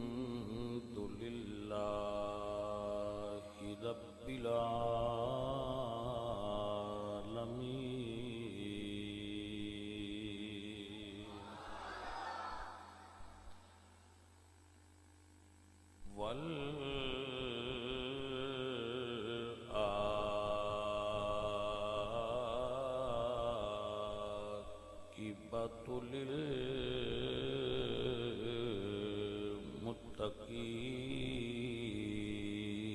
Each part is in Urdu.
الحمد لله رب العالمين والعاقبة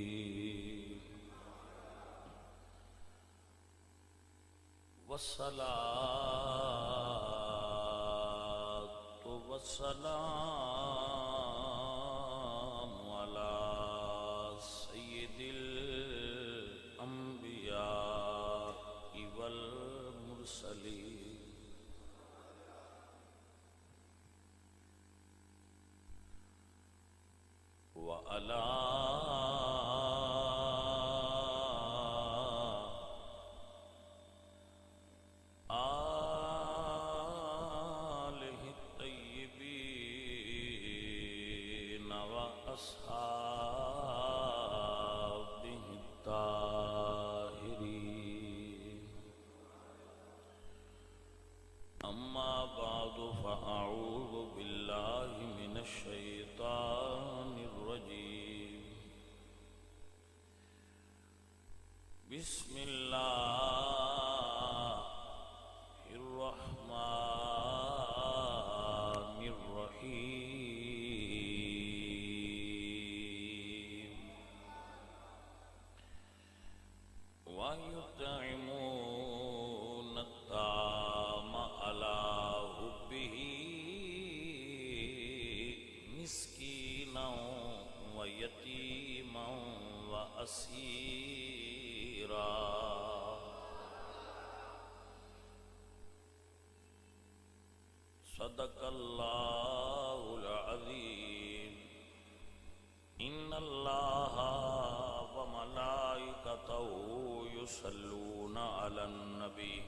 للمتقين والصلاة والسلام على سيد الأنبياء والمرسلين وعلى آله الطيبين وأصحابه الطاهرين أما بعد فأعوذ بالله من الشيطان الرجيم بسم الله الرحمن الرحيم ويطعمون الطعام على حبه مسكينا ويتيما وأسيرا صدق الله العظيم إن الله وملائكته يصلون على النبي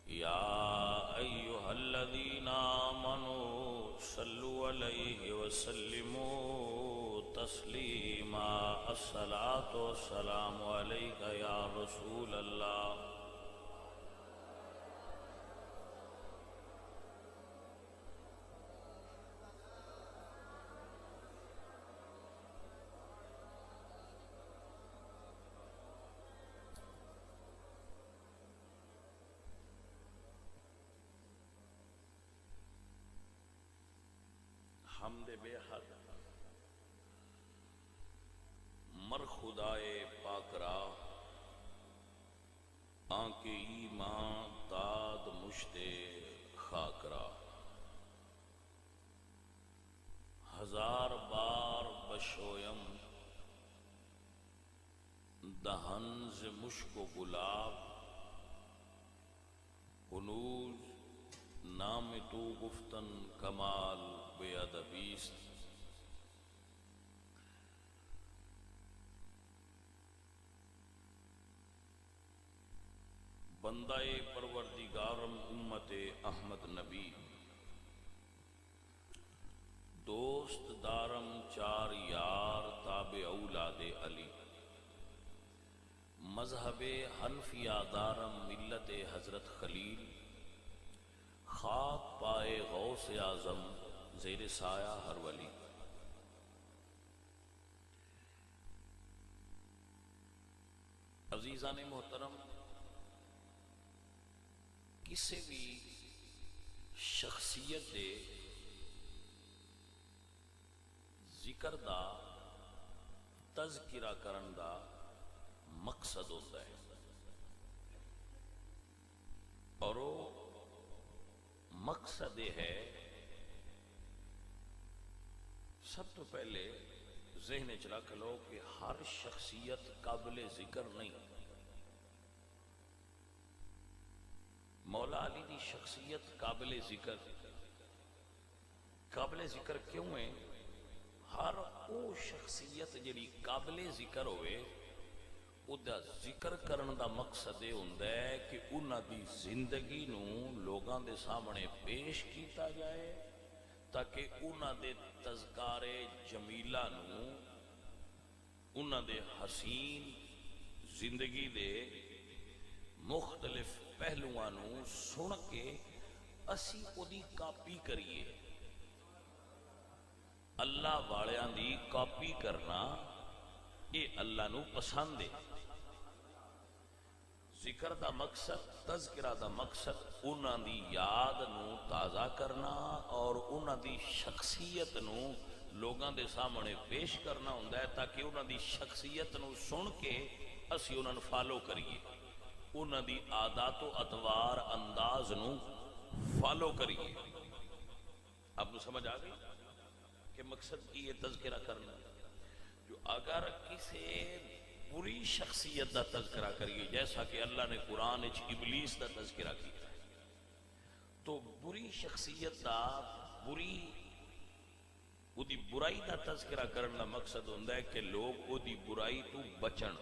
يا أيها الذين آمنوا صلوا عليه وسلموا تسليما الصلاة والسلام عليك يا رسول الله حمد بے حد مر خدائے پاک را آنکہ ایمان داد مشت خاک را ہزار بار بشویم دہن ز مشک و گلاب ہنوز نام تو گفتن کمال بے ادبیست بندہ پروردگارم امت احمد نبی دوست دارم چار یار تابع اولاد علی مذہب حنفیہ دارم ملت حضرت خلیل خاک پائے غوث اعظم زیر سایہ ہر ولی عزیزان محترم کسی بھی شخصیت دے ذکر دا تذکرہ کرن دا مقصد ہوتا ہے اور وہ مقصد ہے سب تو پہلے ذہن چلا کھلو کہ ہر شخصیت قابل ذکر نہیں. مولا علی دی شخصیت قابل ذکر کیوں ہے؟ ہر او شخصیت جڑی قابل ذکر ہوئے ادا ذکر کرن دا مقصد یہ ہوندا ہے کہ انہاں دی زندگی نو لوگاں دے سامنے پیش کیتا جائے تاکہ انہاں دے تذکارے جمیلہ نو انہاں دے حسین زندگی دے مختلف پہلوؤں نو سن کے اسی او دی کاپی کریے. اللہ والیاں دی کاپی کرنا یہ اللہ نو پسند ہے. ذکر دا مقصد تذکرہ دا مقصد انہاں دی یاد نو تازہ کرنا اور انہاں دی شخصیت نو لوگاں دے سامنے پیش کرنا ہوندا ہے تاکہ انہاں دی شخصیت نو سن کے اسی انہاں نو فالو کریے, انہاں دی عادات و اطوار انداز نو فالو کریے. آپ نو سمجھ آ گئی کہ مقصد کی یہ تذکرہ کرنا. جو اگر کسی بری شخصیت دا تذکرہ کریے جیسا کہ اللہ نے قرآن وچ ابلیس دا تذکرہ کیا تو بری شخصیت دا بری او دی برائی دا تذکرہ کرن دا مقصد ہوندا ہے کہ لوگ او دی برائی تو بچن,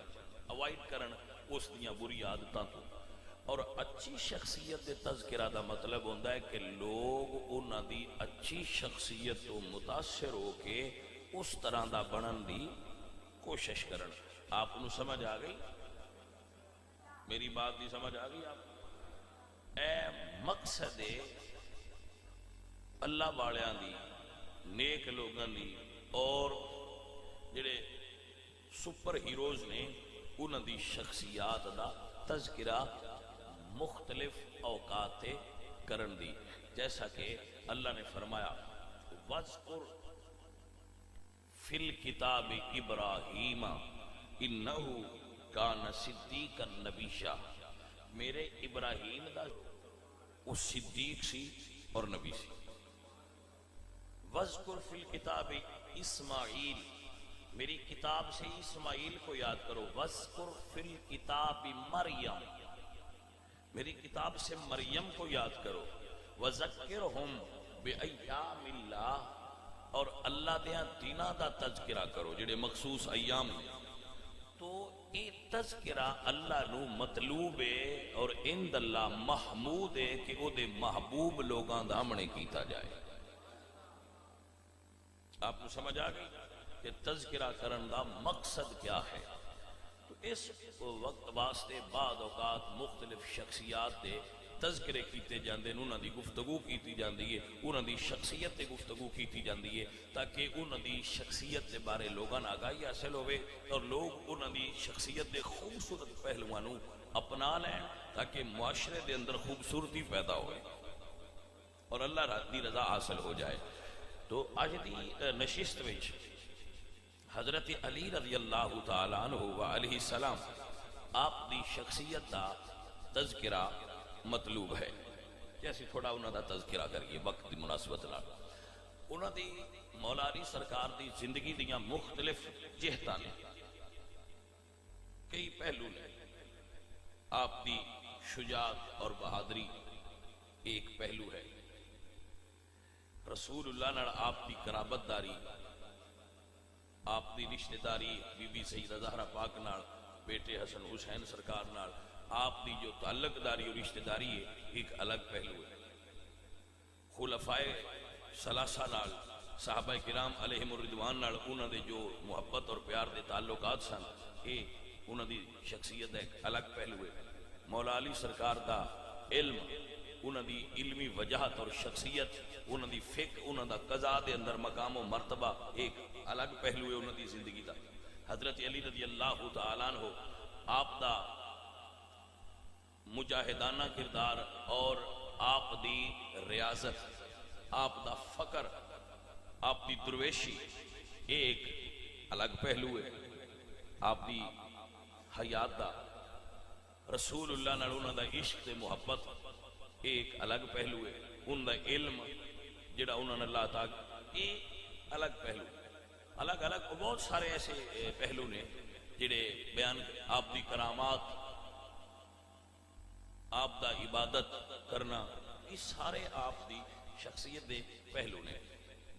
اوائڈ کرن اس دیاں بری عادتاں تو. اور اچھی شخصیت دے تذکرہ دا مطلب ہوندا ہے کہ لوگ انہاں دی اچھی شخصیت تو متاثر ہو کے اس طرح دا بنن دی کوشش کرن. آپ نو سمجھ آ گئی میری بات دی سمجھ آ گئی آپ؟ اے مقصد اللہ والیاں دی نیک لوگاں دی اور جڑے سپر ہیروز نے انہاں دی شخصیات دا تذکرہ مختلف اوقات کرن دی. جیسا کہ اللہ نے فرمایا وَاذْكُرْ فِي الْكِتَابِ إِبْرَاهِيمَ إِنَّهُ كَانَ صِدِّيقًا نَبِيًّا. میرے ابراہیم دا وہ صدیق سی اور نبی سی. وَاذْكُرْ فِي الْكِتَابِ اسماعیل, میری کتاب سے اسماعیل کو یاد کرو. وَاذْكُرْ فِي الْكِتَابِ مریم, میری کتاب سے مریم کو یاد کرو. وَذَكِّرْهُمْ بِأَيَّامِ اللَّهِ, اور اللہ دیاں دیناں دا تذکرہ کرو جڑے مخصوص ایام. تو یہ تذکرہ اللہ نو مطلوب ہے اور عند اللہ محمود ہے کہ او دے محبوب لوگاں دا ہمنے کیتا جائے. آپ کو سمجھ آ گئی کہ تذکرہ کرن دا مقصد کیا ہے؟ تو اس وقت واسطے بعض اوقات مختلف شخصیات دے تذکرے کیتے جاندے ہیں, انہاں دی گفتگو کیتی جاندی ہے, انہاں دی شخصیت تے گفتگو کیتی جاندی ہے تاکہ انہاں دی شخصیت دے بارے لوگاں آگاہی حاصل ہوئے اور لوگ انہاں دی شخصیت دے خوبصورت پہلوؤں نو اپنا لیں تاکہ معاشرے دے اندر خوبصورتی پیدا ہوئے اور اللہ دی رضا حاصل ہو جائے. تو آج دی نشست وچ حضرت علی رضی اللہ تعالی عنہ و علیہ السلام آپ دی شخصیت دا تذکرہ مطلوب ہے. جیسے تھوڑا انہوں دا تذکرہ کریے وقت دی مناسبت نال. انہوں دی مولا علی سرکار دی زندگی دیاں مختلف جہتاں نے, کئی پہلو نے. آپ دی شجاعت اور بہادری ایک پہلو ہے. رسول اللہ نال آپ دی قرابت داری, آپ دی رشتہ داری بی بی سیدہ زہرا پاک نال, بیٹے حسن حسین سرکار نال آپ دی جو تعلق داری اور رشتہ داری ہے ایک الگ پہلو ہے. خلفائے ثلاثہ نال, صحابہ کرام علیہم الرضوان نال انہاں دے جو محبت اور پیار دے تعلقات سن, یہ انہاں دی شخصیت ایک الگ پہلو ہے. مولا علی سرکار دا علم, انہاں دی علمی وجاہت اور شخصیت, انہاں دی فقہ, انہاں دا قضاء دے اندر مقام و مرتبہ ایک الگ پہلو ہے انہاں دی زندگی دا. حضرت علی رضی اللہ تعالیٰ عنہ آپ دا مجاہدانہ کردار اور آپ دی ریاضت, آپ دا فقر, آپ دی درویشی ایک الگ پہلو ہے. آپ دی حیات دا, رسول اللہ نال انہاں دا عشق تے محبت ایک الگ پہلو ہے. ان دا علم جڑا انہاں نے اللہ تعالی یہ الگ پہلو. الگ الگ بہت سارے ایسے پہلو نے جڑے بیان, آپ دی کرامات, آپ دا عبادت کرنا, یہ سارے آپ دی شخصیت دے پہلو نے.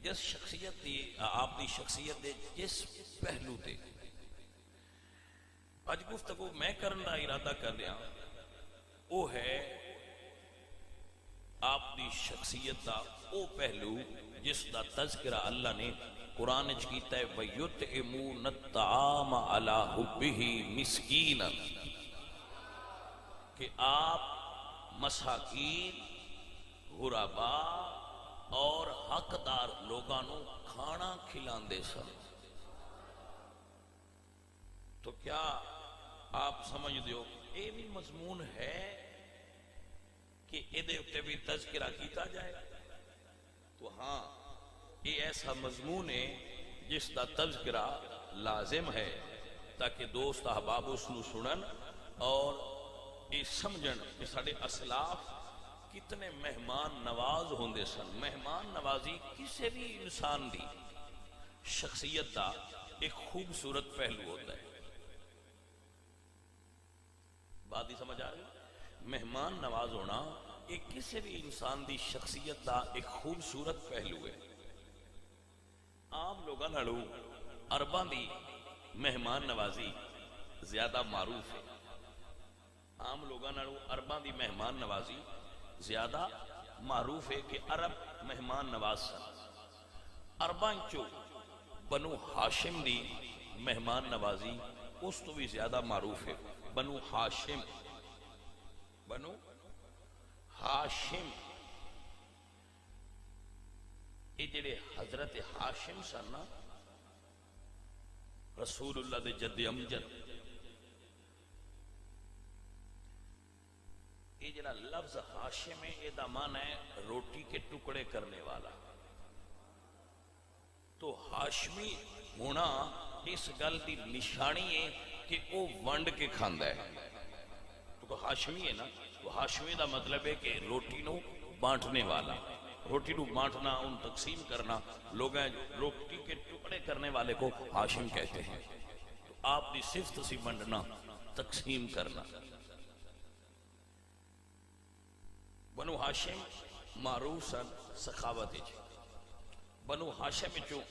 جس شخصیت دی آپ دی شخصیت دے جس پہلو تے اج گفتگو میں کرن دا ارادہ کر رہا وہ ہے آپ دی شخصیت دا او پہلو جس دا تذکرہ اللہ نے قرآن وچ کیتا ہے وَيُطْعِمُونَ الطَّعَامَ عَلَىٰ حُبِّهِ مِسْكِينًا، کہ آپ مساکین، غرباء اور حقدار لوگاں نو کھانا کھلاندے سن۔ تو کیا آپ سمجھ دیو اے بھی مضمون ہے کہ ادھے اتے بھی تذکرہ کیتا جائے؟ تو ہاں، یہ ایسا مضمون ہے جس دا تذکرہ لازم ہے تاکہ دوست احباب اس نو سنن اور یہ سمجھن کہ ساڑے اسلاف کتنے مہمان نواز ہوندے سن۔ مہمان نوازی کسی بھی انسان دی شخصیت دا ایک خوبصورت پہلو ہوتا ہے۔ بات ہی سمجھ آ رہی؟ مہمان نواز ہونا ایک کسی بھی انسان دی شخصیت دا ایک خوبصورت پہلو ہے۔ عام لوگاں نالو عرباں دی مہمان نوازی زیادہ معروف ہے۔ عام لوگاں نالو عرباں دی مہمان نوازی زیادہ معروف ہے کہ عرب مہمان نواز سن۔ عرباں چو بنو ہاشم دی مہمان نوازی اس تو بھی زیادہ معروف ہے۔ بنو ہاشم، بنو ہاشم، یہ جڑے حضرت ہاشم سن نا، رسول اللہ دے جد امجد، یہ جڑا لفظ ہاشم ہے یہ دا معنی ہے روٹی کے ٹکڑے کرنے والا۔ تو ہاشمی ہونا اس گل دی نشانی ہے کہ وہ ونڈ کے کھاندا ہے۔ تو ہاشمی ہے نا، تو ہاشمی دا مطلب ہے کہ روٹی نو بانٹنے والا، روٹی نو بانٹنا، ان تقسیم کرنا، لوگ روٹی کے ٹکڑے کرنے والے کو ہاشم کہتے ہیں۔ تو آپ دی صفت سی بانٹنا، تقسیم کرنا۔ بنو ہاشم معروف سن سخاوت وچ۔ بنو ہاشم چوں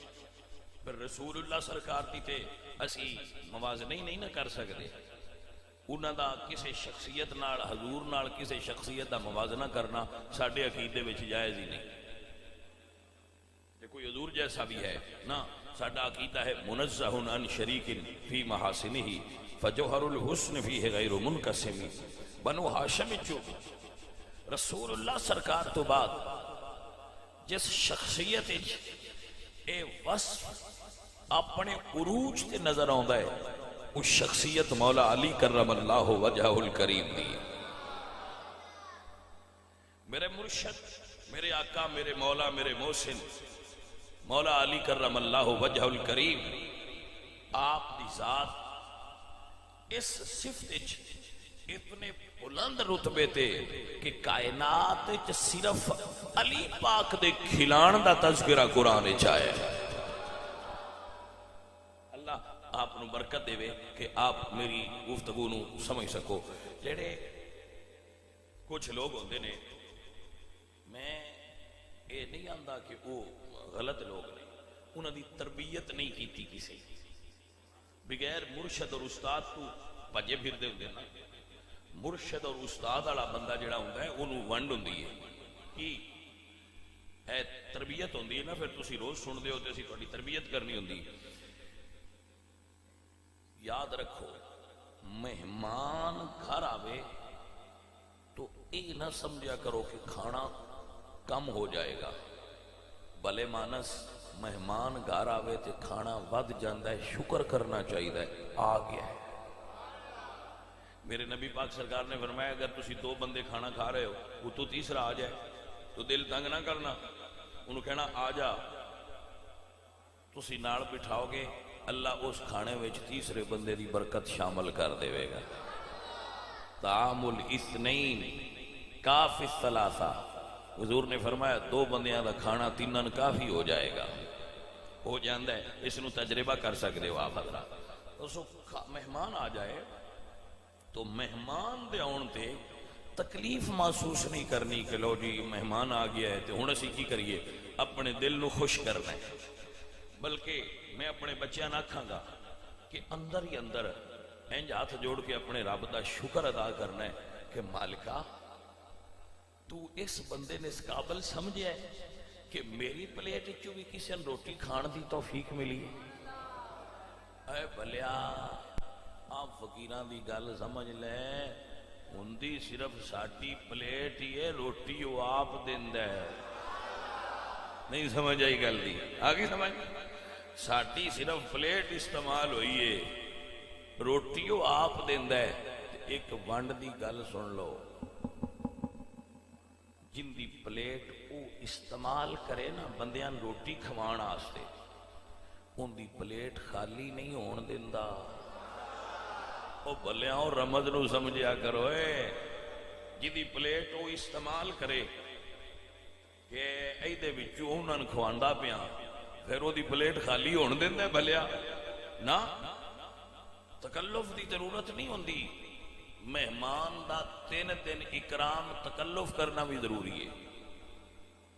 پھر رسول اللہ سرکار دی تے اسی موازنہ ہی نہیں نہ کر سکتے۔ انہاں دا کسی شخصیت نال، حضور نال کسی شخصیت دا موازنہ کرنا ساڈے عقیدے وچ جائز ہی نہیں۔ کہ کوئی حضور جیسا بھی ہے نا، ساڈا عقیدہ ہے منزہ عن شریک فی محاسنہ فجوہر الحسن فیہ غیر منقسم۔ بنو ہاشم چوں رسول اللہ سرکار تو بعد جس شخصیت اے وصف اپنے عروج تے نظر آندا ہے، اس شخصیت مولا علی کرم اللہ وجہہ الکریم دی۔ میرے مرشد، میرے آقا، میرے مولا، میرے محسن مولا علی کرم اللہ وجہہ الکریم، آپ دی ذات اس صفت اتنے بلند رتبے تے کہ کائنات صرف علی پاک دے کھلان دا تذکرہ قرآن چاہے۔ اللہ آپ نو برکت دے وے کہ آپ میری گفتگو نو سمجھ سکو۔ جڑے کچھ لوگ ہوندے نے، میں یہ نہیں آندا کہ وہ غلط لوگ نے، انہاں دی تربیت نہیں کیتی کسی، بغیر مرشد اور استاد تو بھجے پھردے ہوندے نا۔ مرشد اور استاد والا بندہ جڑا ہوندا ہے اونوں ونڈ ہوندی ہے کہ اے تربیت ہوندی ہے نا، پھر تسی روز سن دے ہو تے اسی تہاڈی تربیت کرنی ہوندی۔ یاد رکھو، مہمان گھر آوے تو یہ نہ سمجھا کرو کہ کھانا کم ہو جائے گا۔ بھلے مانس مہمان گھر آوے تے کھانا ود جاندا ہے، شکر کرنا چاہیے آ گیا ہے۔ میرے نبی پاک سرکار نے فرمایا اگر تسی دو بندے کھانا کھا رہے ہو، وہ تو تیسرا آ جائے تو دل تنگ نہ کرنا، انہوں کہنا آ جا، تسی نال بٹھاؤ گے، اللہ اس کھانے وچ تیسرے بندے دی برکت شامل کر دے گا۔ طعام الاثنین کافی الثلاثہ، حضور نے فرمایا دو بندیاں دا کھانا تینن کافی ہو جائے گا، ہو جاندہ ہے۔ اس نو تجربہ کر سکتے ہو آپ حضرات۔ مہمان آ جائے تو مہمان دے آن تے تکلیف محسوس نہیں کرنی کہ لو جی مہمان آ گیا ہے تو ہن اسی کی کریے، اپنے دل نو خوش کرنا ہے۔ بلکہ میں اپنے بچیاں نہ آکھاں گا کہ اندر ہی اندر انج ہاتھ جوڑ کے اپنے رب دا شکر ادا کرنا ہے کہ مالکا تو اس بندے نے اس قابل سمجھے ہے کہ میری پلیٹ چوں بھی کسی نے روٹی کھان دی توفیق ملی. اے بھلیا آپ فقیران دی گل سمجھ لے, ہوندی صرف ساڈی پلیٹ ہی ہے, روٹی وہ آپ دیندا ہے. نہیں سمجھ آئی گل دی؟ آگے سمجھ. ساڈی صرف پلیٹ استعمال ہوئی ہے, روٹی وہ آپ دیندا ہے. ایک ونڈ دی گل سن لو, جن دی پلیٹ وہ استعمال کرے نا بندیاں روٹی کھوان واسطے, ان دی پلیٹ خالی نہیں ہون دیندا. او بھلیاں او رمض نو سمجھیا کرو اے, جن دی پلیٹ وہ استعمال کرے کہ ایدے وچوں انہاں نوں کھواندا پیاں, پھر وہ دی پلیٹ خالی ہون دیندا ہے بھلیا نا. تکلف دی ضرورت نہیں ہوندی. مہمان دا 3 دن اکرام تکلف کرنا بھی ضروری ہے.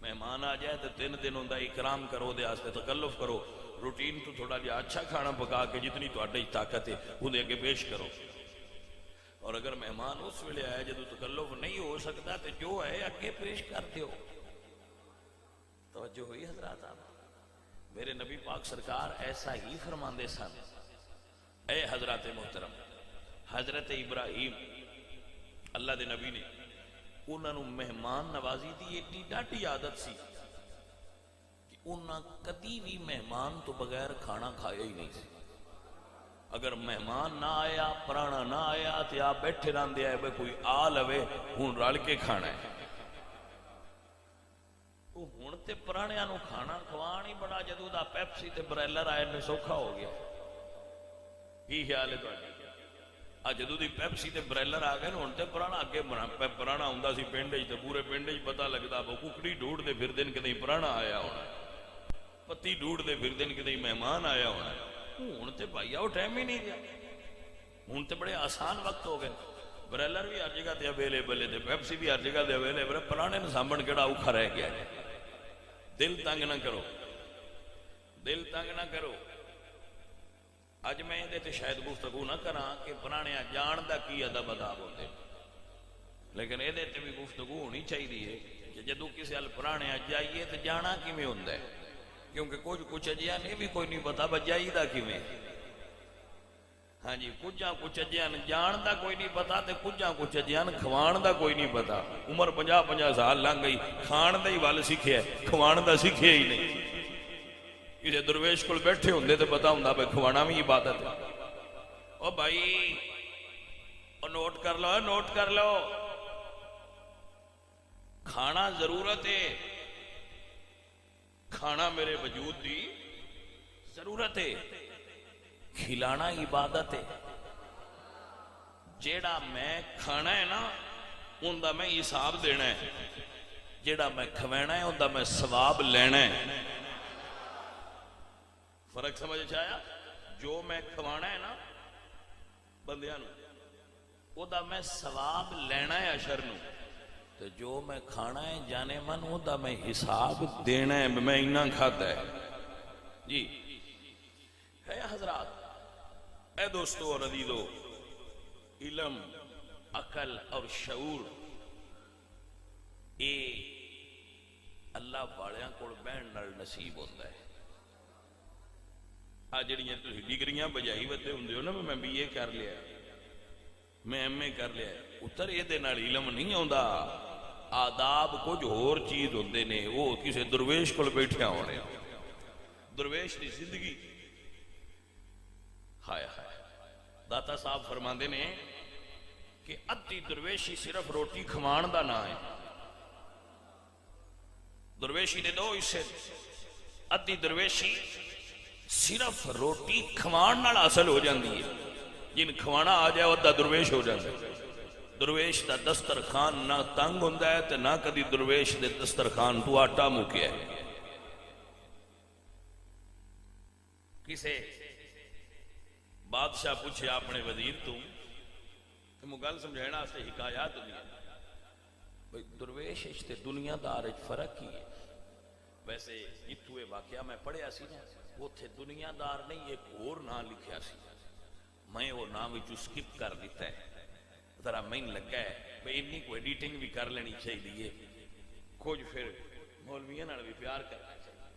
مہمان آ جائے تو 3 دن ہوندا اکرام کرو, دے واسطے تکلف کرو. روٹین تو تھوڑا جہا اچھا کھانا پکا کے جتنی تہاڈی طاقت ہے اودے اگے پیش کرو. اور اگر مہمان اس ویلے آئے جدوں تکلف نہیں ہو سکتا تو جو ہے اگے پیش کر دیو. توجہ ہوئی حضرات؟ میرے نبی پاک سرکار ایسا ہی فرماندے سن. اے حضرات محترم, حضرت ابراہیم اللہ دے نبی نے انہاں نوں مہمان نوازی دی ایڈی ڈاڈی عادت سی کہ انہاں کدی بھی مہمان تو بغیر کھانا کھایا ہی نہیں سی. اگر مہمان نہ آیا, پرانا نہ آیا تو آپ بیٹھے رہندے آئے بھئی کوئی آ لوے ہن رل کے کھانا ہے. ہن تے پرانیاں نوں کھانا کھوان ہی بڑا, جدوں دا پیپسی تے برائلر آئے نے سوکھا ہو گیا. کی خیال ہے تہاڈا؟ جدوں دی پیپسی تے برائلر آ گئے ہن تے پرانا اگے پرانا ہوندا سی پنڈ وچ, تے پورے پنڈ وچ پتہ لگدا ککڑی ڈھونڈ دے پھر دن کدی پرانا آیا ہونا, پتی ڈھونڈ دے پھر دن کدی مہمان آیا ہونا. ہن تے بھائی وہ ٹائم ہی نہیں رہا. ہن تے بڑے آسان وقت ہو گئے, برائلر بھی ہر جگہ تے اویلیبل ہے, تے پیپسی بھی ہر جگہ تے اویلیبل ہے. پرانے نوں سامبھن کیڑا اوکھا رہ گیا ہے. دل تنگ نہ کرو, دل تنگ نہ کرو. اج میں یہ تے شاید گفتگو نہ کراں کہ پرانے جان دا کی ادب اداب ہوتے, لیکن یہ تے بھی گفتگو ہونی چاہیے کہ جدوں کسی ال پرانے جائیے تو جانا کیویں ہوندا ہے, کیونکہ کچھ اجیاں نے بھی کوئی نہیں پتا بجائی دا کیویں. ہاں جی, کچھ اجیاں جان دا کوئی نہیں پتا, تے کچھ اجیاں کھوان دا کوئی نہیں پتا. عمر 50 سال لنگ گئی, کھان دا ہی ول سیکھیا, کھوان دا سیکھیا ہی نہیں. کسی درویش کو بیٹھے ہوندے تو پتا ہوندا بھائی کھوانا بھی عبادت ہے. او بھائی او نوٹ کر لو, نوٹ کر لو, کھانا ضرورت ہے, کھانا میرے وجود دی ضرورت ہے, کھلانا عبادت ہے. جیڑا میں کھانا ہے نا ان دا میں حساب دینا ہے, جیڑا میں کھوانا ہے ان دا میں ثواب لینا ہے. فرق سمجھ آیا؟ جو میں کھوانا ہے نا بندیاں نوں او دا میں ثواب لینا ہے اشر نوں, تو جو میں کھانا ہے جانے من او دا میں حساب دینا ہے, میں اتنا کھاتا ہے. جی ہے حضرات. اے دوستو اور عزیزو, علم, عقل اور شعور اے اللہ والیاں کول بہن نال نصیب ہوتا ہے. جڑیاں تسی ڈگریاں بجائی ودے ہوندے ہو نا, میں بی اے کر لیا, میں ایم اے کر لیا, اتر یہ علم نہیں آتا. آداب کچھ ہور چیز ہوندے نے, وہ کسی درویش کول بیٹھیا ہونے. درویش دی زندگی ہائے ہائے. داتا صاحب فرماندے نے کہ ادھی درویشی صرف روٹی کھوان دا نام ہے. درویشی دے 2 حصے, ادھی درویشی صرف روٹی کھوان نال حاصل ہو جاندی ہے, جن کھوانا آ جائے ادھا درویش ہو جاتا ہے. درویش دا دسترخوان نہ تنگ ہوندا ہے تے نہ کدی درویش دے دسترخوان تو آٹا مکیا ہے. کسے بادشاہ پوچھے اپنے وزیر تو میں گل سمجھانا واسطے حکایات ہوئی بھئی درویش تے دنیا دار وچ فرق ہی ہے. ویسے جتھوں یہ واقعہ میں پڑھیا سی نا اوتھے دنیا دار نہیں ایک اور نام لکھیا سی, میں وہ نام وچ سکپ کر دیتا ہے. ذرا میں لگا ہے بھئی انی کو ایڈیٹنگ بھی کر لینی چاہیے, کچھ پھر مولویاں نال بھی پیار کرنا چاہیے.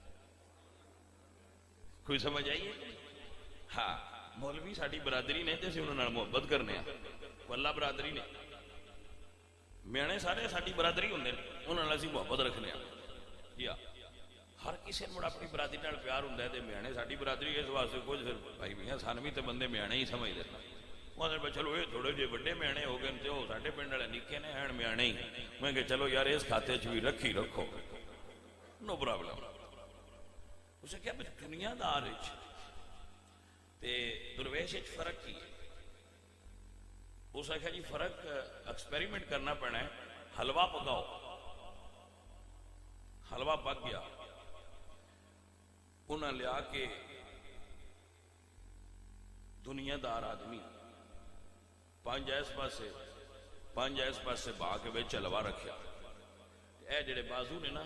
کوئی سمجھ آئیے؟ ہاں مولوی ساری برادری نے تے اسی انہاں نال محبت کرنے ہیں. واللہ برادری نے میانے سارے ساری برادری ہوندے نے, انہاں نال اسی محبت رکھنے ہیں. جی ہاں ہر کسی نوں اپنی برادری نال پیار ہوندا ہے تے میانے ساری برادری اس واسطے کچھ پھر بھائی میاں سان بھی تے بندے میانے ہی سمجھ دے. وہ چلو یہ تھوڑے جے بڑے میانے ہو گئے تے وہ ساڈے پنڈ والے نکے نے ہیں میانے ہی. میں کہ چلو یار اس کھاتے چ بھی رکھی رکھو, نو پرابلم. اسے کیا دنیا دار تے درویش فرق کی ہے. اس آخیا جی فرق ایکسپیریمنٹ کرنا پینا ہے. حلوہ پکاؤ, حلوہ پک گیا, انہاں لیا کے دنیا دار آدمی پانچ اس پاسے با کے بچ حلوہ رکھیا. اے جڑے بازو نے نا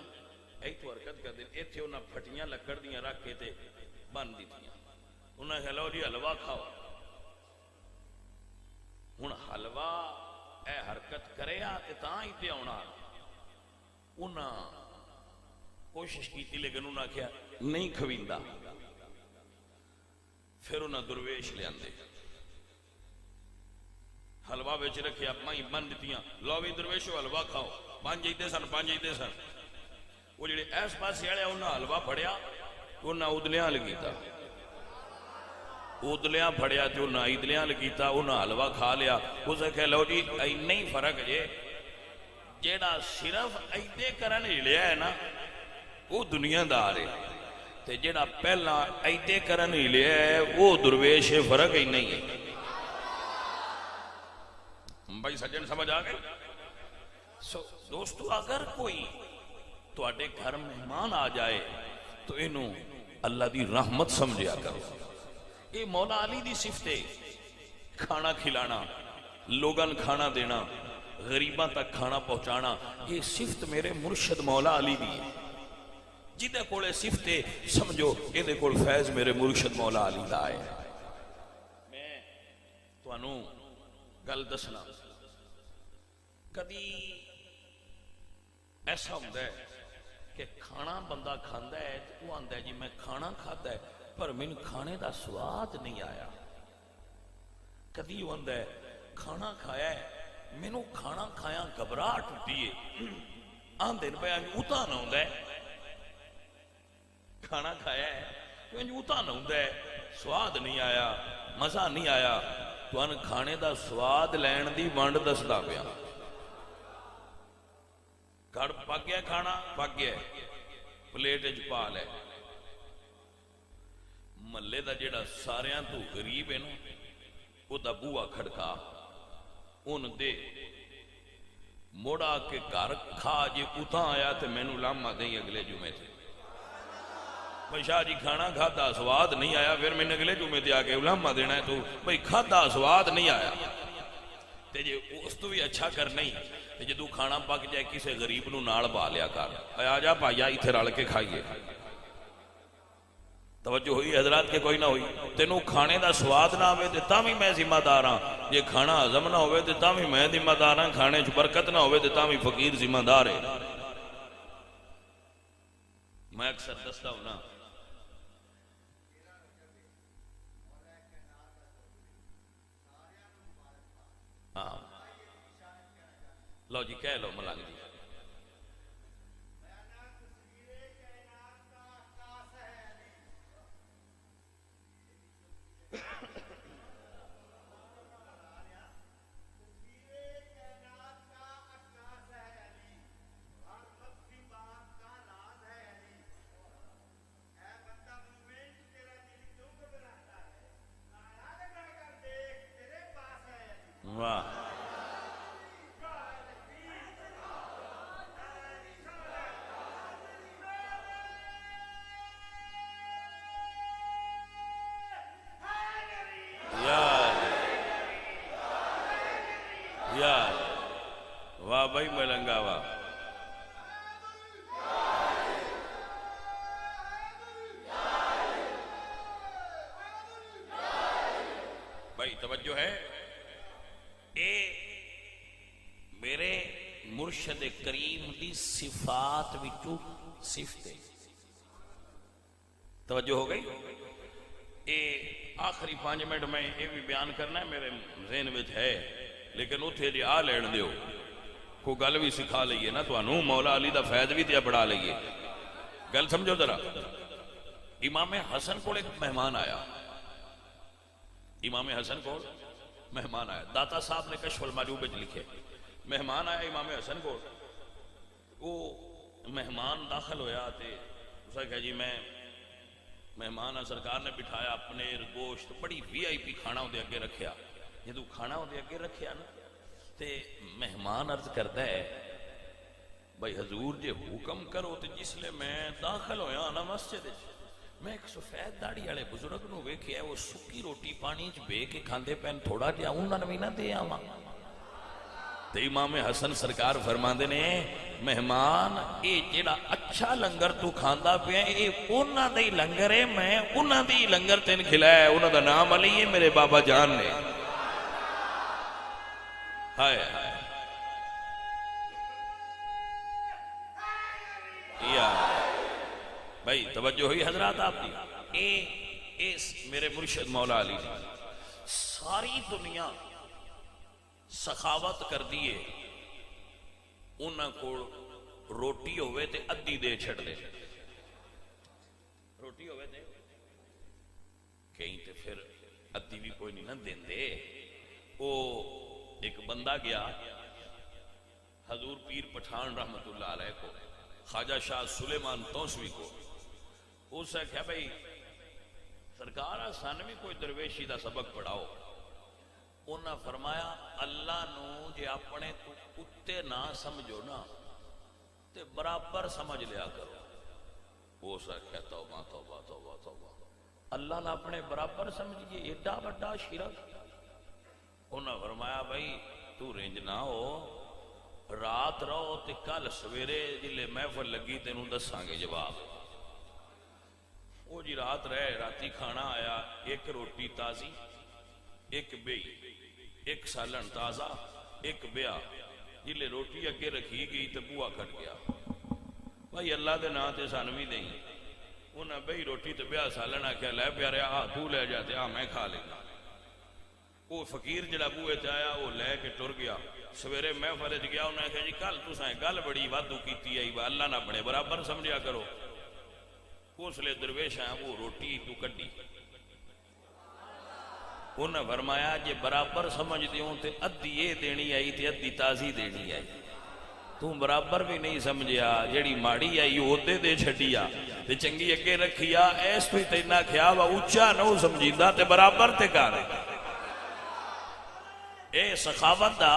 ایتھوں حرکت کر دے, ایتھے انہاں پھٹیاں لکڑ دیاں رکھ کے تے بن دیتیاں. انہاں کہا لو جی حلوہ کھاؤ. ہن حلوہ اے حرکت کرے تے تاں ہی تے آنا. انہاں کوشش کی لیکن انہاں کہا نہیں کھویندا. پھر انہاں درویش لے آندے, حلوہ بچ رکھیا, مائی بن دیتیاں. لو بھی درویشو حلوہ کھاؤ. بن جائیتے سن. وہ جڑے اس پاسے والے انہاں حلوہ پھڑیا, انہاں ادلیاں لگیتا. ادلیاں پھڑیا تے انہاں ادلیاں لگیتا. انہاں حلوہ کھا لیا. اسے کہہ لو جی اینا ہی فرق جے, جیڑا صرف ایدے کرن ہلیا ہے نا وہ دنیا دار ہے, تے جیڑا پہلا ایدے کرن ہلیا ہے وہ درویش ہے. فرق ہی نہیں ہے. بھائی سجن سمجھ آ گئے؟ دوستو اگر کوئی تواڈے گھر مہمان آ جائے تو انہوں اللہ دی رحمت سمجھیا کرو. یہ مولا علی دی صفت ہے, کھانا کھلانا, لوگاں کھانا دینا, غریباں تک کھانا پہنچانا. یہ صفت میرے مرشد مولا علی دی ہے. جدے کولے صفت ہے سمجھو یہ دے کول فیض میرے مرشد مولا علی دا ہے. میں تانوں گل دسنا, کدی ایسا ہوتا ہے کہ کھانا بندہ کھاندا ہے تو وہ آندا ہے جی میں کھانا کھادا ہے پر مین کھانے دا سواد نہیں آیا. کدی وہ آندا ہے کھانا کھایا ہے مینوں کھانا کھایا گھبراہٹ ہوتی ہے. آندے نے بھائی اوتا نہ ہوندا ہے, کھانا کھایا ہے تو انج اوتا نہ ہوندا ہے, سواد نہیں آیا, مزہ نہیں آیا. تو ان کھانے دا سواد لین دی ونڈ دسدا پیا. گھر پک گیا, کھانا پک گیا, پلیٹ وچ پا لے. محلے دا جیڑا ساریاں تو غریب ہے نا او دا بوہا کھڑکا, اون دے موڑا کے گھر کھا جے اتھاں آیا تے مینوں لامہ دیں اگلے جمعے تے. بھائی شاہ جی کھانا کھادا سواد نہیں آیا, پھر میں اگلے جمعے تے آ کے لامہ دینا ہے. تو بھائی کھادا سواد نہیں آیا تے جے اس تو بھی اچھا کر نہیں تے جدو کھانا پک جائے کسے غریب نو نال با لیا کر, آ جا بھائیا ایتھے رل کے کھائیے. توجہ ہوئی حضرات کے کوئی نہ ہوئی؟ تینوں کھانے دا سواد نہ ہوئے تے تاں بھی میں ذمہ دار ہاں, جے کھانا ہضم نہ ہوئے تے تاں بھی میں ذمہ دار ہاں, کھانے چ برکت نہ ہوئے تے تاں بھی فقیر ذمہ دار ہے. میں اکثر دستا ہوں نا, ہاں لو جی کہہ لو ملنگ جی. واہ یار واہ بھائی ملنگا واہ. بھائی توجہ ہے, اے میرے مرشد کریم دی صفات وچوں صفت ہے. توجہ ہو گئی؟ اے آخری 5 منٹ میں یہ بھی بیان کرنا ہے میرے ذہن وچ ہے، لیکن اتھے جی آ لین دیو، کوئی گل بھی سکھا لئیے نا تانوں، مولا علی دا فیض بھی تے پڑھا لئیے. گل سمجھو ذرا. امام حسن کو ایک مہمان آیا، امام حسن کو مہمان آیا. داتا صاحب نے کشف المعجوب وچ لکھے مہمان آیا امام حسن کو. وہ مہمان داخل ہویا تے اس نے کہا جی میں مہمان سرکار نے بٹھایا، پنیر گوشت بڑی وی آئی پی کھانا اندے اگے رکھیا. جدو کھانا اندے اگے رکھیا نا تے مہمان عرض کرتا ہے بھائی حضور جے حکم کرو تے جس لئے میں داخل ہویا نا مسجد میں ایک سفید داڑھی والے بزرگ نو ویکھیا وہ سکی روٹی پانی چ بے کے کھاندے پین، تھوڑا جہا انہاں نوں وی نہ دے آواں. تے امام حسن سرکار فرماندے نے مہمان اے جڑا اچھا لنگر تو کھاندا پیا اے انہاں دا ہی لنگر ہے، میں انہاں دی لنگر تین کھلایا ہے، انہاں دا نام علی ہے میرے بابا جان نے. ہائے یا بھائی توجہ ہوئی حضرات آپ دی. اے میرے مرشد مولا علی نے ساری دنیا سخاوت کر دیئے، انہاں کو روٹی ہوئے تے ادھی دے چھڑ دے، روٹی ہوئے تے کہیں تے پھر ادھی بھی کوئی نہیں نہ دین دے. او ایک بندہ گیا حضور پیر پٹھان رحمت اللہ علیہ کو، خواجہ شاہ سلیمان توسوی کو. اس سے کہا بھئی سرکار سان بھی کوئی درویشی دا سبق پڑھاؤ. انہاں فرمایا اللہ نو جے اپنے تو اتے نہ سمجھو نا تے برابر سمجھ لیا کرو. وہ سا کہتا توبہ توبہ توبہ توبہ، اللہ نہ اپنے برابر سمجھئے ایڈا بڑا شرک. انہاں فرمایا بھائی تو رنج نہ ہو، رات رہو تے کل سویرے جلے محفل لگی تینوں دساں گے جواب. وہ جی رات رہے، راتی کھانا آیا، ایک روٹی تازی، ایک بیئی، ایک سالن تازہ، ایک بیا. جلے روٹی اگے رکھی گئی تو بوا کھٹ گیا. بھائی اللہ دے نا تے سانوی دیں. انہاں بھئی روٹی تو بیا سالن آکھیا لے پیارے آ تو لے جاتے آ میں کھا لینا. وہ فقیر جڑا بوئے تے آیا وہ لے کے ٹر گیا. سویرے محفل وچ گیا، انہاں کہا جی کل تساں گل بڑی وادو کیتی آئی، اللہ نہ اپنے برابر سمجھیا کرو. اس لئے درویش ہیں وہ روٹی تو کڈی. انہاں فرمایا جے برابر سمجھ دیوں تے ادھی یہ دینی آئی تے ادھی تازی دینی آئی. تو برابر بھی نہیں سمجھیا، جیڑی ماڑی آئی ہوتے دے چھڑیا تے چنگی اگے رکھیا. ایس تو تینا کھیا وا اچھا نہ سمجھیندہ تے برابر تے کارے. اے سخاوت دا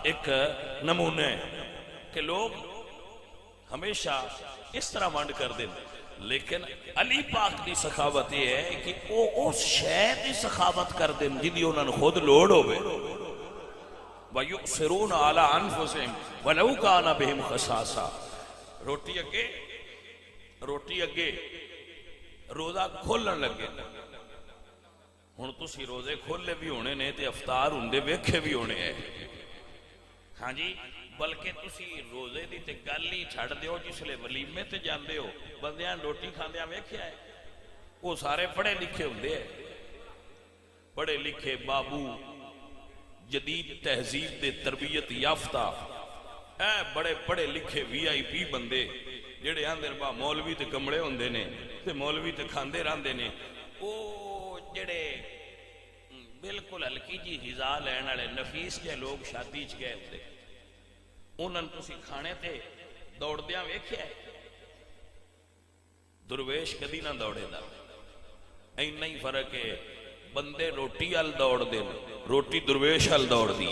ایک نمونے کہ لوگ ہمیشہ اس طرح ونڈ کر دیں. لیکن علی پاک دی سخاوت یہ ہے کہ وہ اس شے دی سخاوت کر دیں جدی انہوں نے خود لوڑ ہوئے. وَيُؤْثِرُونَ عَلَىٰ أَنفُسِهِمْ وَلَوْ كَانَ بِهِمْ خَصَاصَةٌ. روٹی اگے روزہ کھولن لگے. ہن تسی روزے کھولے بھی ہونے نے تے افطار ہوندے ویکھے بھی ہونے ہیں. ہاں جی، بلکہ تسی روزے دی تے گل ہی چھڑ دیو جس لے ولیمے تے جاندے ہو. بندیاں روٹی کھاندیاں ویکھیا ہے، وہ سارے پڑھے لکھے ہوندے ہیں، پڑھے لکھے بابو، جدید تہذیب دے تربیت یافتہ اے بڑے پڑھے لکھے وی آئی پی بندے جڑے آندے با مولوی تے کمڑے ہوندے نے تے مولوی تے کھاندے راندے نے. او جڑے بالکل ہلکی جی غذا لین والے نفیس جے لوگ شادی چ گئے ہوندے، انہاں تسی کھانے تے دوڑدیاں ویکھیا ہے؟ درویش کدی نہ دوڑے دا. اینا ہی فرق ہے، بندے روٹی ال دوڑ دے، روٹی درویش ال دوڑ دی.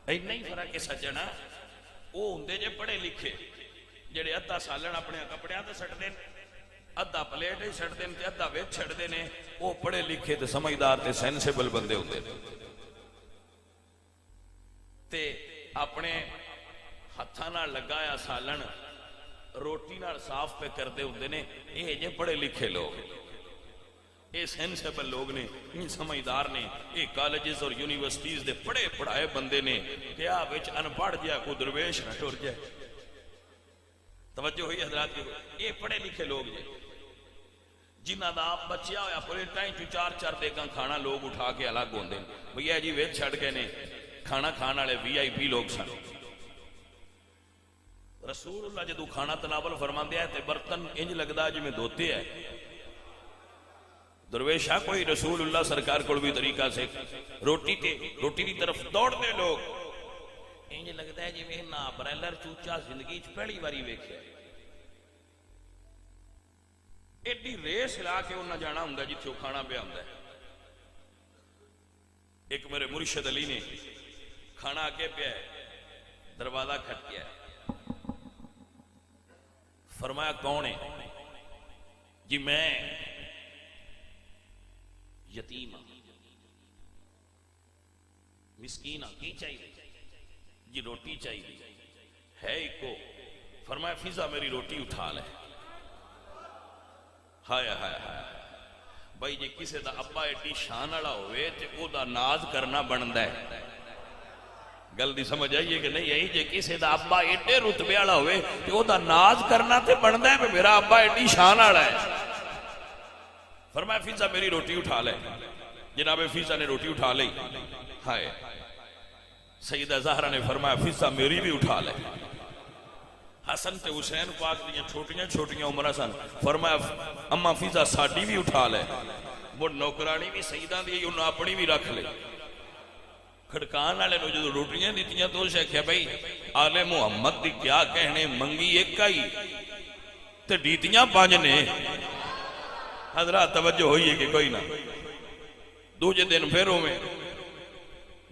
اینا ہی فرق ہے سجنا. وہ ہوندے جے پڑھے لکھے جڑے ادھا سالن اپنے کپڑیاں تے سٹ دین، ادھا پلیٹ ہی سٹ دین تے ادھا وچ چھڑ دے نے. وہ پڑھے لکھے تے سمجھدار تے سینسیبل بندے ہوندے تے اپنے ہتھاں نال لگایا سالن روٹی نال صاف پہ کردے ہوندے نے. یہ جے پڑھے لکھے لوگ. یہ سینسیبل لوگ نے، سمجھدار نے، یہ کالجز اور یونیورسٹیز دے پڑھے پڑھائے بندے نے کہ آپ ان پڑھ جائے کوئی درویش نہ ٹر جائے. توجہ ہوئی حضرات کی؟ یہ پڑھے لکھے لوگ جائے جنہ دا آپ بچیا ہویا پلیٹاں چ چار چار دیگاں کھانا لوگ اٹھا کے الگ ہوندے بھیا جی ویچ چھڑ گئے نے کھانا کھانا والے وی آئی پی لوگ سن. رسول اللہ جدو کھانا تناول فرماندے ہے تے برتن انج لگدا جویں دھوتے ہے. درویشہ کوئی رسول اللہ سرکار کو بھی طریقہ سے روٹی دی طرف دوڑ دے لوگ انج لگدا ہے جویں نا برائلر چوچا زندگی چ پہلی باری ویکھیا. ایڈی ریس لا کے انہاں جانا ہوندا جتھے وہ کھانا پیا ہوندا ہے. ایک میرے مرشد علی نے کھانا اگے پیا ہے دروازہ کھٹکیا ہے. فرمایا کون ہے؟ جی میں یتیم ہاں مسکین ہاں کی چاہیے؟ جی روٹی چاہیے ہے ایک کو. فرمایا فضا میری روٹی اٹھا لے. ہائے ہائے ہائے بھائی جی کسی دا ابا ایڈی شان والا ہوئے تے او دا ناز کرنا بندا ہے. گل دی سمجھ آئیے کہ نہیں آئی؟ جے کسی دا ابا ایڈے رتبے والا ہوئے تے او دا ناز کرنا تے بندا ہے کہ میرا ابا ایڈی شان والا ہے. فرمایا فضا میری روٹی اٹھا لے. جناب فضا نے روٹی اٹھا لی. ہائے سیدہ زہرا نے فرمایا فضا میری بھی اٹھا لے. حسن تے حسین پاک دیاں چھوٹیاں چھوٹیاں عمرہ سن. فرمایا اما فضا ساڈی بھی اٹھا لے. وہ نوکرانی بھی سیدہ دی انہوں اپنی بھی رکھ لے. کھڑکان والے نو جو روٹیاں دیتیاں تو اسے کہا بھائی آل محمد دی کیا کہنے منگی ایک کائی تے دیتیاں پانچ نے. حضرات توجہ ہوئی ہے کہ کوئی نہ. دوجہ دن پھر میں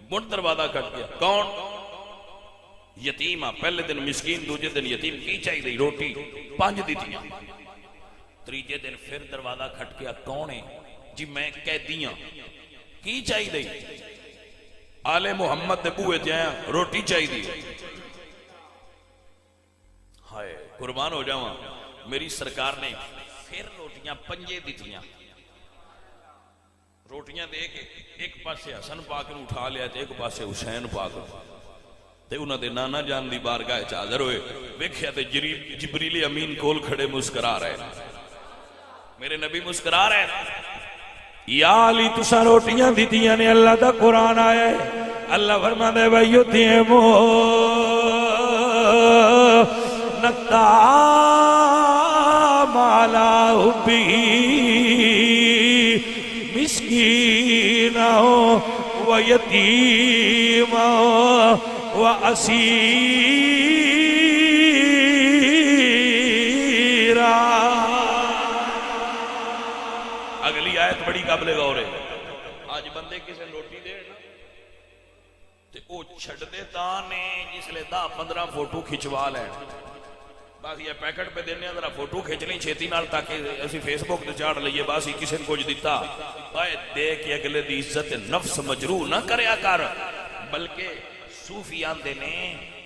بن دروازہ کٹ گیا. کون؟ یتیم. پہلے دن مسکین دوجہ دن یتیم. کی چاہیے دی روٹی پانچ دیتیاں. تریجے دن پھر دروازہ کھٹ گیا. کون ہے؟ جی میں قیدیاں. کی چاہیے دی؟ آل محمد دے بوئے جائیں روٹی چاہیے دی. ہائے قربان ہو جاواں میری سرکار نے پھر روٹیاں پنجے دیتیاں. روٹیاں دے کے ایک پاسے حسن پاک نے اٹھا لیا تے ایک پاسے حسین پاک تے انہاں دے نانا جان دی بارگاہ وچ حاضر ہوئے. ویکھیا تے جبریل امین کول کھڑے مسکرا رہے. میرے نبی مسکرا رہے. یا علی تساں روٹیاں دیتیاں نے اللہ دا قرآن آیا ہے. اللہ فرماندا ہے وَيُطْعِمُ الطَّعَامَ عَلَىٰ حُبِّهِ مِسْكِينًا وَيَتِيمًا وَأَسِيرًا. اگلی آیت بڑی قابل غور ہے. آج بندے کسے روٹی دے تے او چھڑ دے تانے جس لے 10-15 فوٹو کھچوا لیں. بس یہ پیکٹ پہ دینے ذرا فوٹو کھچ لیں چھیتی نال تاکہ اسی فیس بک تے چاڑ لئیے بس ہی کسی نے کچھ دیتا. آئے دے کہ اگلے دی عزت نفس مجروح نہ کریا کر بلکہ صوفیان دے نے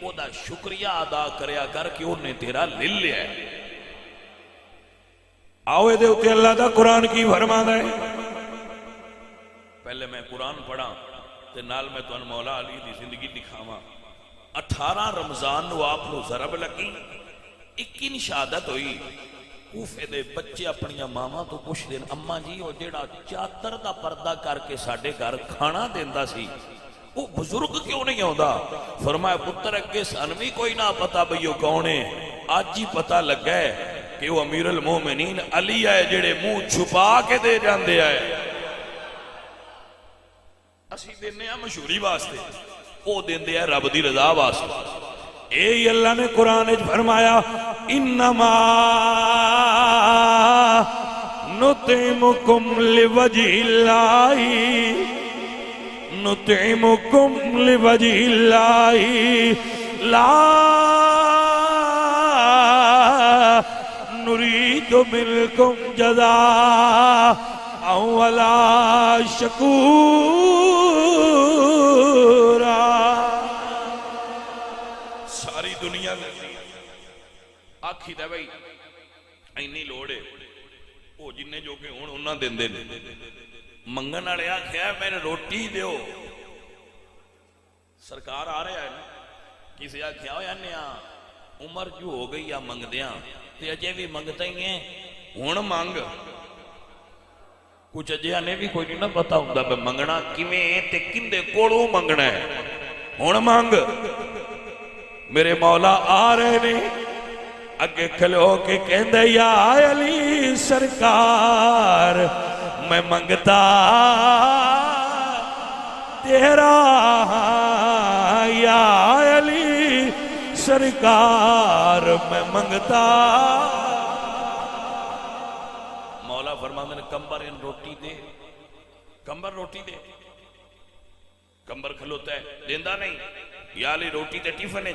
او دا شکریہ ادا کریا کر کہ انہیں تیرا لل لیا ہے. آوے دے اتے اللہ دا قرآن کی فرما دے. پہلے میں قرآن پڑھا تے نال میں تو ان مولا علی دی زندگی دکھاواں. 18 رمضان نو آپ نو ضرب لگی 21 شہادت ہوئی. کوفے دے بچے اپنی ماما تو پوچھ دین اما جی وہ جیڑا چادر دا پردہ کر کے ساڈے گھر کھانا دیندا سی وہ بزرگ کیوں نہیں ہوندا؟ فرمایا پتر اگے سن بھی کوئی نہ پتا بھئی وہ کون ہے. آج ہی پتا لگ گئے کہ وہ امیر المومنین علی ہے جڑے منہ چھپا کے دے جاندے آئے. اسی دینے ہیں مشہوری واسطے وہ دیندے ہیں رب دی رضا واسطے. اے اللہ نے قرآن وچ فرمایا انما نطعمکم لوجہ اللہ نطعمکم لوجہ اللہ لا نريد منكم جزاء ولا شکورا. ساری دنیا آکھی دے بھئی اینی لوڑے وہ جن جو کہ ہوں انہاں دیندے نے منگن والے آخیا میرے روٹی دیو سرکار آ رہا ہے نا کسی آخیا ہوا نیا عمر جو ہو گئی یا منگدیاں تے اجے بھی منگتا ہی ہیں ہوں منگ کچھ اجیا نے بھی کوئی نہیں نہ پتا ہوتا بے منگنا کیویں تے کندے کولوں منگنا ہے ہوں منگ میرے مولا آ رہے نے اگے کھلو کے کہندے یا علی سرکار میں منگتا تیرا یا علی سرکار میں منگتا مولا فرماندے نے کمبر ان روٹی دے کمبر روٹی دے کمبر کھلوتا ہے دیندہ نہیں یا علی روٹی تے ٹیفن ہے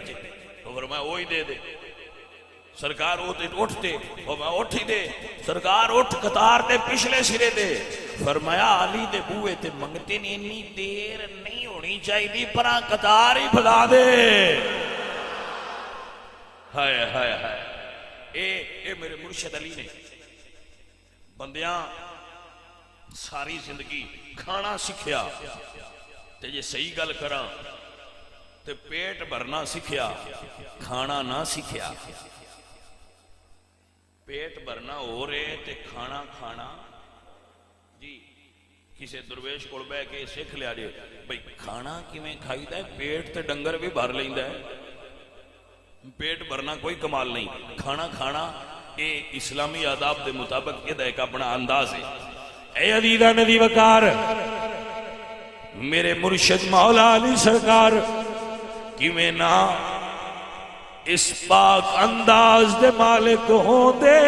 تو فرمایا وہی دے دے سرکار اٹھ دے میں اٹھ ہی دے سرکار اٹھ قطار دے پچھلے سرے دے فرمایا علی دے بوئے تے منگتے نہیں اتنی دیر نہیں ہونی چاہیے پر قطار ہی بھلا دے ہائے ہائے ہائے اے میرے مرشد علی نے بندیاں ساری زندگی کھانا سکھیا تے جے صحیح گل کراں تے پیٹ بھرنا سکھیا کھانا نہ سکھیا پیٹ بھرنا ہو رہے تے کھانا کھانا جی کسے درویش کو بے کے سکھ لیا جے بھئی کھانا کیویں کھائی دا ہے پیٹ تے ڈنگر بھی بھر لیندا ہے پیٹ بھرنا کوئی کمال نہیں کھانا کھانا اے اسلامی آداب دے مطابق یہ دا ایک اپنا انداز ہے اے عزیزہ ندی وقار میرے مرشد مولا علی سرکار کیویں نہ اس پاک انداز دے مالک ہوں دے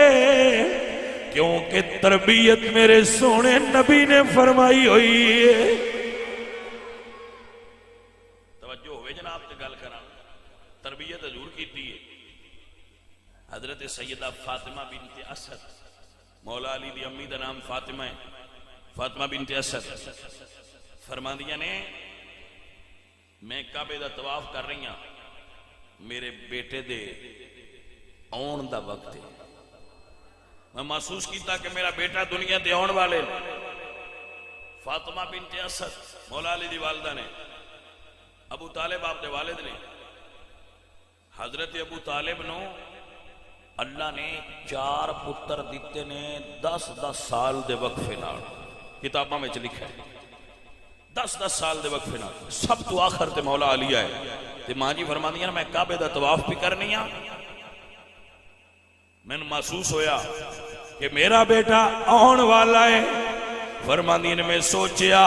کیونکہ تربیت میرے سونے نبی نے فرمائی ہوئی ہے توجہ ہوئے جناب تے گل کرنا تربیت حضور کی دی ہے حضرت سیدہ فاطمہ بنت اسد مولا علی دی امی دا نام فاطمہ ہے فاطمہ بنت اسد فرماندیاں نے میں کعبے دا طواف کر رہی ہوں میرے بیٹے دے آن دا وقت ہے میں محسوس کیتا کہ میرا بیٹا دنیا دے آن والے فاطمہ بنت اسد مولا علی دی والدہ نے ابو طالب آپ دے والد نے حضرت ابو طالب نو اللہ نے 4 پتر دیتے نے 10 سال دے وقفے نال کتاباں میں لکھا ہے 10 سال دے وقفے نال سب تو آخر تے مولا علی آئے تے ماں جی فرما دیا میں کعبے دا طواف بھی کرنی ہاں میں نے محسوس ہویا کہ میرا بیٹا آن والا ہے فرما دیا نے میں سوچیا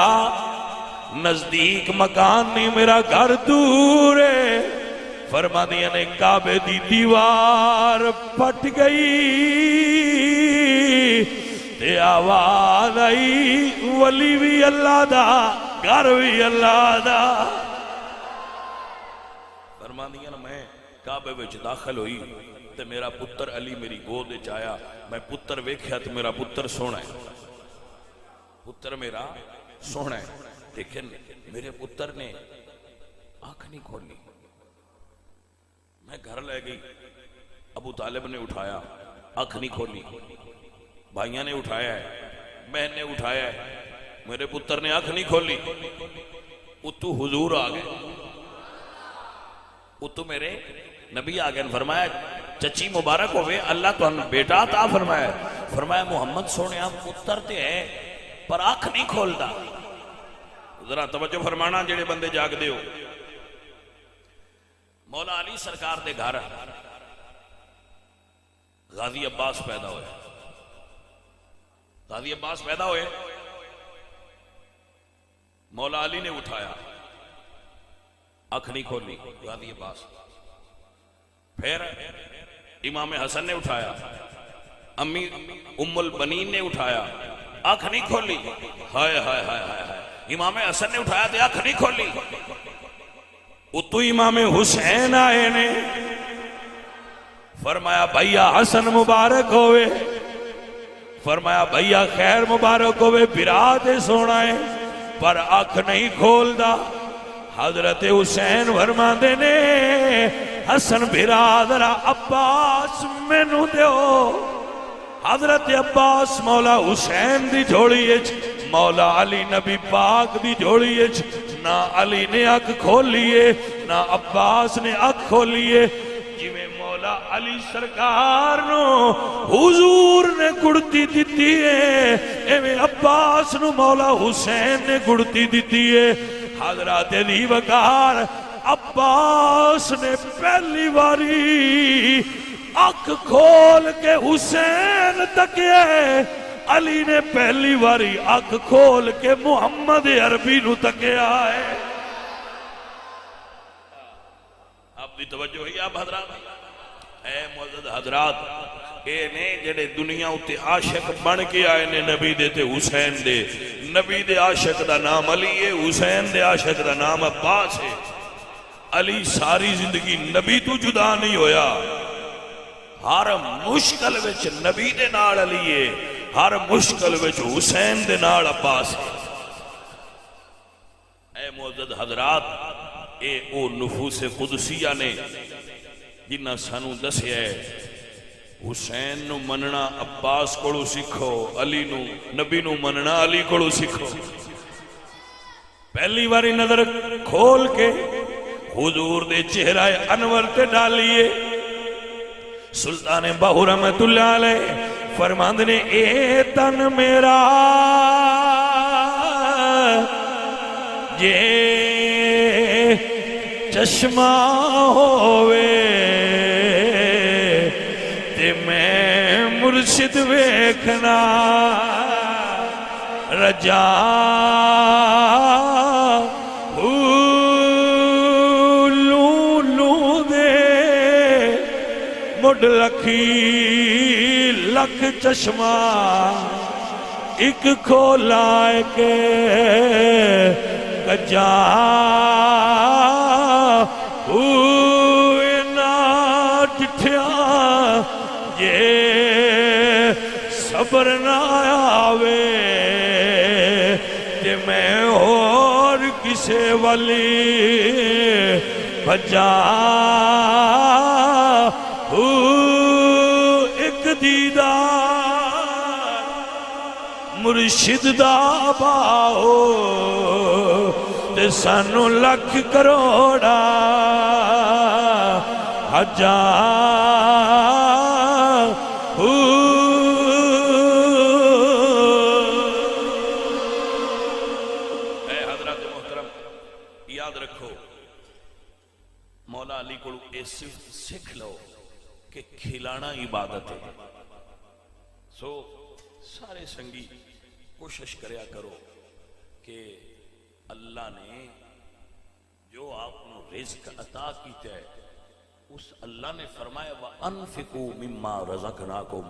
نزدیک مکان نہیں میرا گھر دور ہے فرما دیا نے کعبے دی دیوار پھٹ گئی تے آواز آئی ولی بھی اللہ دا گھر بھی اللہ دا فرماندیاں میں کعبے وچ داخل ہوئی تے میرا پتر علی میری گود وچ آیا میں پتر ویکھیا تے میرا پتر سونا ہے پتر میرا سونا ہے لیکن میرے پتر نے آنکھ نہیں کھولی میں گھر لے گئی ابو طالب نے اٹھایا آنکھ نہیں کھولی بھائیاں نے اٹھایا ہے بہن نے اٹھایا ہے میرے پتر نے آنکھ نہیں کھولی اتو حضور آ گئے اتو میرے نبی آ گئے فرمایا چچی مبارک ہوئے اللہ تو بیٹا عطا فرمایا فرمایا محمد سونے آپ پتر تے ہے پر آنکھ نہیں کھولتا ذرا توجہ فرمانا جڑے بندے جاگ دے ہو مولا علی سرکار دے گھر غازی عباس پیدا ہوئے غازی عباس پیدا ہوئے مولا علی نے اٹھایا آنکھ نہیں کھولی غازی عباس پھر امام حسن نے اٹھایا امی ام البنین نے اٹھایا آنکھ نہیں کھولی ہائے ہائے ہائے ہائے امام حسن نے اٹھایا تو آنکھ نہیں کھولی اتو امام حسین آئے نے فرمایا بھائیا حسن مبارک ہوئے فرمایا بھائیا خیر مبارک ہوئے برات سونا ہے پر آنکھ نہیں کھول دا حضرت حسین فرما دینے حسن برادرہ عباس میں نو دیو حضرت عباس مولا حسین دی جھوڑی اچ، مولا علی نبی پاک دی جھوڑی اچ، نہ علی نے اکھ کھولیے نہ عباس نے اکھ کھولیے، جویں مولا علی سرکار نو حضور نے گڑتی دیتی ہے، ایویں عباس نو مولا حسین نے گڑتی دیتی ہے۔ حضرات دی وقار عباس نے پہلی باری اکھ کھول کے حسین تکے، علی نے پہلی باری اکھ کھول کے محمد عربی نو تکیا ہے۔ آپ دی توجہ ہوئی آپ حضرات؟ اے معزز حضرات، اے نے جڑے دنیا اتے عاشق بن کے آئے نے نبی دے تے حسین دے، نبی دے عاشق دا نام علی ہے، حسین دے عاشق دا نام عباس ہے۔ علی ساری زندگی نبی تو جدا نہیں ہویا، ہر مشکل وچ نبی دے نال علی ہے، ہر مشکل وچ حسین دے نال عباس ہے۔ اے معزز حضرات، اے او نفوس قدسیہ نے جنہ سانو دسیا ہے حسین نو مننا عباس کولو سکھو، علی نو نبی نو مننا علی کولو سکھو۔ پہلی باری نظر کھول کے حضور دے چہرہ انور تے ڈالیے، سلطان باہو رحمت اللہ علیہ فرماند نے اے تن میرا جے چشمہ ہووے تے میں مرشد ویکھنا رجا مڈ لکھی لکھ چشمہ ایک کھولا کے کجا نا ڈٹھیا یہ صبر نہ آوے تے میں اور کسے والی بجا ایک دیدار مرشد دا باہو تے سانو لکھ کروڑا حجا اے حضرات محترم، یاد رکھو مولا علی کو اے صرف سکھ لو کہ کھلانا عبادت ہے۔ سو سارے سنگی کوشش کریا کرو کہ اللہ نے جو آپ نے رزق عطا کیتا ہے اس اللہ نے فرمایا وَأَنفِقُوا مِمَّا رَزَقْنَاكُمْ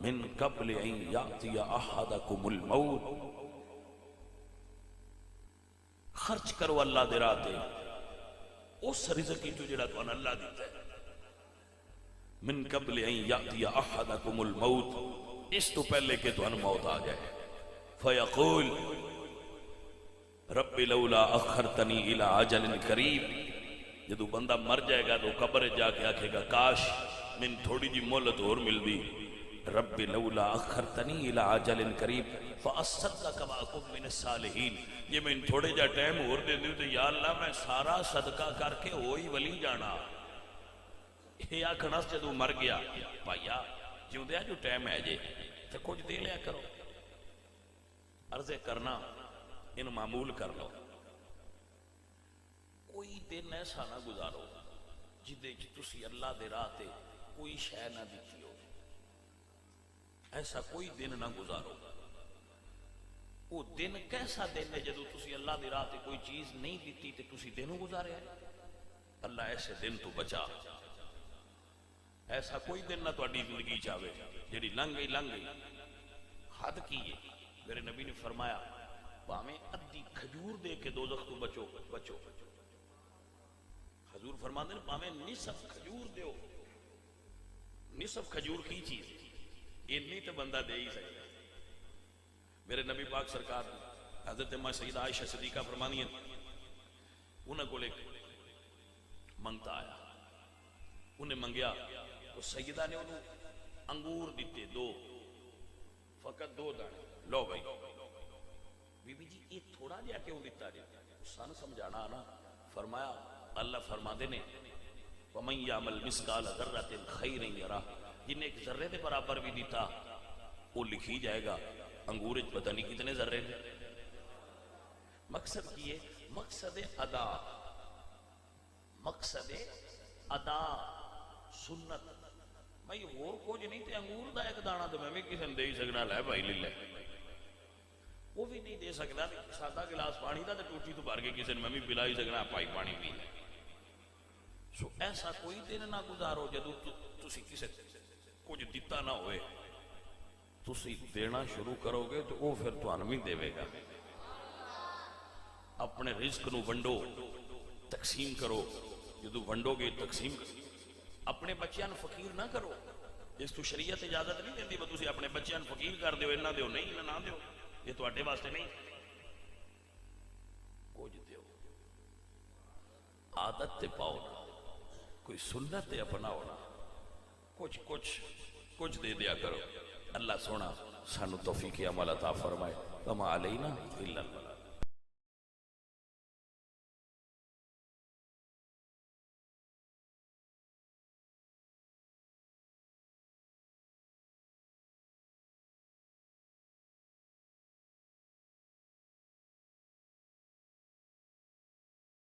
مِن قَبْلِ أَن يَأْتِيَ أَحَدَكُمُ الْمَوْتُ، خرچ کرو اللہ دے راہ تے اس رزق کی جو جڑا تو اللہ دیتا ہے، من قبل ان یاتی احدکم الموت، اس تو پہلے کہ تو موت آ جائے، فیقول رب لولا اخرتنی الى اجل قریب، جدو بندہ مر جائے گا تو قبر جا کے آکھے گا کاش من تھوڑی جی مہلت اور مل دی، رب لولا اخرتنی الى اجل قریب فاصدق واکن من الصالحین، یہ میں تھوڑے جا ٹائم اور دے دیو تو یا اللہ میں سارا صدقہ کر کے ہوئی ولی جانا۔ یہ آکھنا جدو مر گیا بھائیا جیوں دیا جو ٹائم ہے جے تو کچھ دے لیا کرو، عرضے کرنا ان معمول کر لو، کوئی دن ایسا نہ گزارو جدے تسی اللہ دے راہ تے کوئی شے نہ دیتی ہو، ایسا کوئی دن نہ گزارو۔ وہ دن کیسا دن ہے جدو تسی اللہ دے راہ تے کوئی چیز نہیں دیتی تے تسی دنوں گزارے ہیں؟ اللہ ایسے دن تو بچا، ایسا کوئی دن نہ تہاڈی زندگی چاہے جڑی لنگ گئی حد کی ہے۔ میرے نبی نے فرمایا باویں ادھی کھجور دے کے دوزخ تو بچو، حضور فرماتے ہیں باویں نصف کھجور دیو، نصف کھجور کی چیز اتنی تو بندہ دے ہی سکتا ہے۔ میرے نبی پاک سرکار حضرت ماں سیدہ عائشہ صدیقہ فرمانی ہیں انہوں کو ایک منگتا آیا، انہیں منگیا تو سیدہ نے انہوں انگور دیتے دو، سن سمجھانا نا. فرمایا اللہ فرماندے نے وَمَن يَعْمَلْ مِثْقَالَ ذَرَّةٍ خَيْرًا يَرَهُ، جن ایک ذرے دے برابر بھی دیتا وہ لکھی جائے گا. انگور وچ پتہ نہیں کتنے ذرے نے. مقصد کی ہے؟ مقصد ادا، مقصد ادا سنت. بھائی اور کچھ نہیں تے انگور دا ایک دانہ تو میں بھی کسی نے دے ہی سکنا، لے بھائی لے لے. وہ بھی نہیں دے سکتا سادہ گلاس پانی دا تے ٹوٹی تو بھر کے کسی نے میں بھی پلا ہی سکنا، پائی پانی پی لے. سو ایسا کوئی دن نہ گزارو جدو تسی کسی کچھ دیتا نہ ہوئے. تسی دینا شروع کرو گے تو وہ پھر تانوں بھی دے گا. اپنے رزق نو ونڈو، تقسیم کرو. جدو ونڈو گے تقسیم کرو. اپنے بچیاں فقیر نہ کرو. اس تو شریعت اجازت نہیں دیندی کہ تسی اپنے بچیاں فقیر کر دیو، انہاں دیو نہیں نہ دیو، یہ تواڈے واسطے نہیں. کچھ دیو، عادت تے پاؤ نا، کوئی سنت تے اپناؤ نا. کچھ دے دیا کرو. اللہ سونا سانو توفیق عمل عطا فرمائے. وما علینا الا البلاغ.